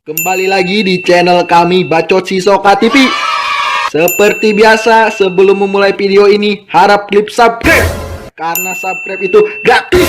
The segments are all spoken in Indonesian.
Kembali lagi di channel kami Bacot Sisoka TV. Seperti biasa, sebelum memulai video ini, harap klik subscribe karena subscribe itu gratis.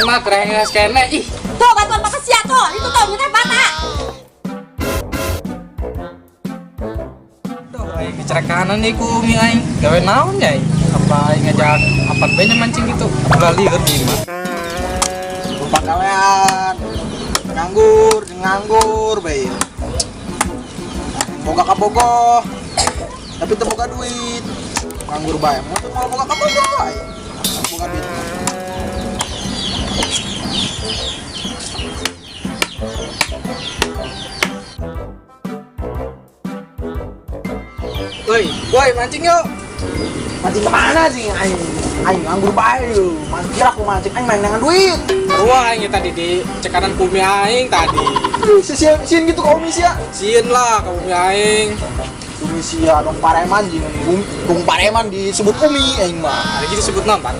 Mah keren kene ih tuh bantuan Bapak Sia tuh itu tuh minta bata tuh aing kecerekanan nih ku mi aing gawe naon ya apa aing ngajak apa banyak mancing gitu apa lieur di mah Lupa kawean nganggur bae. Boga kabogoh tapi teu boga duit. Nganggur bae. Mau boga kabogoh bae. Boga duit. Woi mancing yuk. Mancing kemana sih aing nganggur bae lu. Mancing aku mancing aing main dengan duit. Wah aing tadi di cekanan kumi aing tadi. Sieun gitu kau misia. Sieun lah kumi aing. Misia dong Pareman jeung dong Pareman disebut umi aing mah. Hari disebut naon Pak?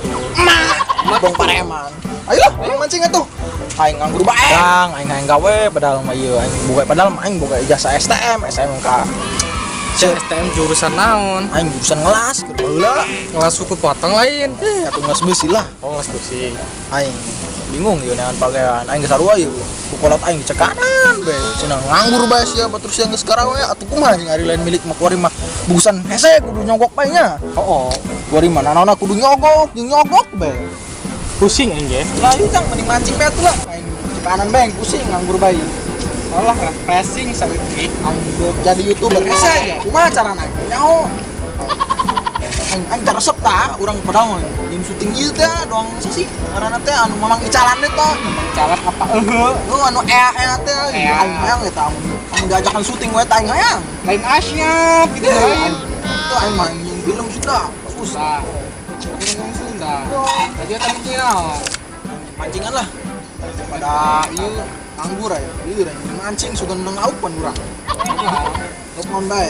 Emak dong Pareman. Ayo aing mancing atuh. Aing nganggur bae. Bang, aing gawe padahal mah ieu aing boga padahal mah aing boga ijazah SMK. STM jurusan naon? Aing jurusan ngelas keur baheula. Ngelas suku potong lain. Atuh ngelas besi lah. Oh ngelas besi. Aing bingung ieu neangan pakaian. Aing geus sarua ieu. Kukolot aing cekanan bae. Cenah nganggur bae sia batur sia geus karawe atuh kumaha jeung ari lain milik mah kuari mah bugusan hese kudu nyogok bae nya. Oh. Kuari mah nanaonna kudu nyogok jeung nyogok bae. Pusing aing ge. Lah ieu cang mending mancing bae atuh lah. Aing cekanan bae pusing nganggur bae. Olah refreshing sakit. Jadi YouTuber hese aja. Kumaha carana? Nyaho. Aing resep tah urang padahal jeung syuting ieu teh doang sih ngaranna teh anu mamang icalan teh tah. Jalan apa Lu anu ea teh aing hayang eta anu diajakan syuting we teh aing hayang. lain asyap gitu lain. Itu aing mah nyin film sudah susah. Ngomong Sunda. Tadi tadi kira Mancingan lah. Pada ieu nganggur aya. Ieu mancing sudah nang lauk pan urang. Telepon bae.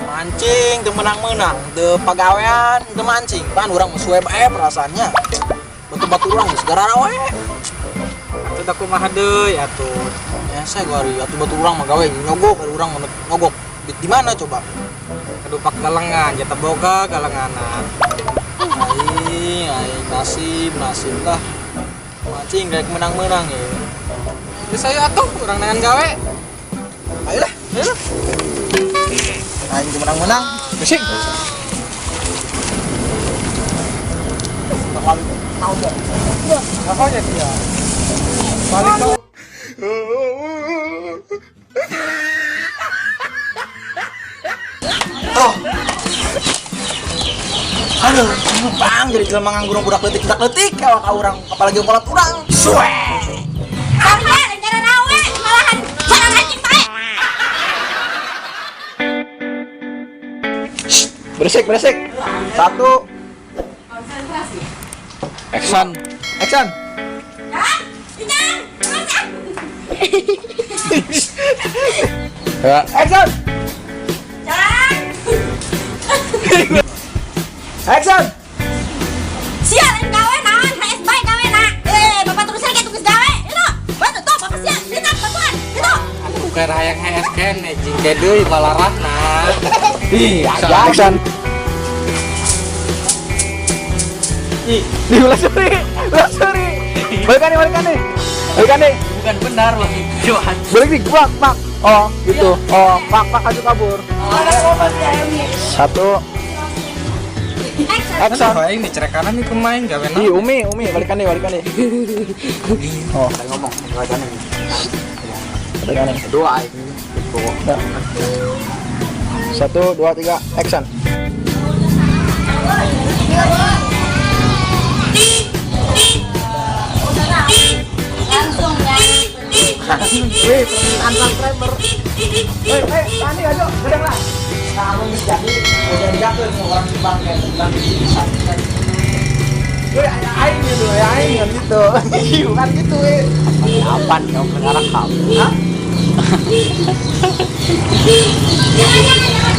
Mancing teu menang-menang, teu pagawean, teu mancing. Pan urang mah suwe bae perasaannya. Batu-batu urang geus garara we. atuh da kumaha deui atuh. Ya saya gua hari atuh batu urang mah gawe nyogok, ari urang mah nyogok. Di mana coba? Kedupak galengan, jata boga galenganan. Aing nasib lah. Mancing kayak menang-menang ya. Geus aya atuh urang nangan gawe. Ayolah. Aing menang-menang. Bising. Apa aja dia? Balik dong. Oh. Aduh, bang jadi jelema nganggur budak letik kalau ka urang apalagi kolot urang. Suwe. sampai rencana nawe malahan cara anjing bae Beresik. 1 konsentrasi action. ya Inang macam Ya, action. jalan Action. Sia lain gawe naon HS bae gawe na bapak terusan kayak tugas gawe itu bantu tuh Bapak Sia minta bantuan itu Bukan hayang HS kene jingke deui balarahna. Ih, action. Ih, ulah sorry. Balikan nih. Bukan benar loh itu. Balik nih, pak. Oh, gitu. Oh, pak aja kabur. 1 action. Apa ini cerekanan nih pemain gawe naon? Ih, Umi, balikan nih. Oh, Saya ngomong, balikan nih. balikan nih. Kedua aing. Nah. 1, 2, 3, action. Wih, permintaan subscriber. Tani aja, gedang lah. Kamu jadi udah jatuh sama orang Jepang kayak bilang bisa. Wih, aing gitu, aing kan gitu. Bukan gitu, wih. Apaan kamu sekarang kamu? Jangan, jangan, jangan.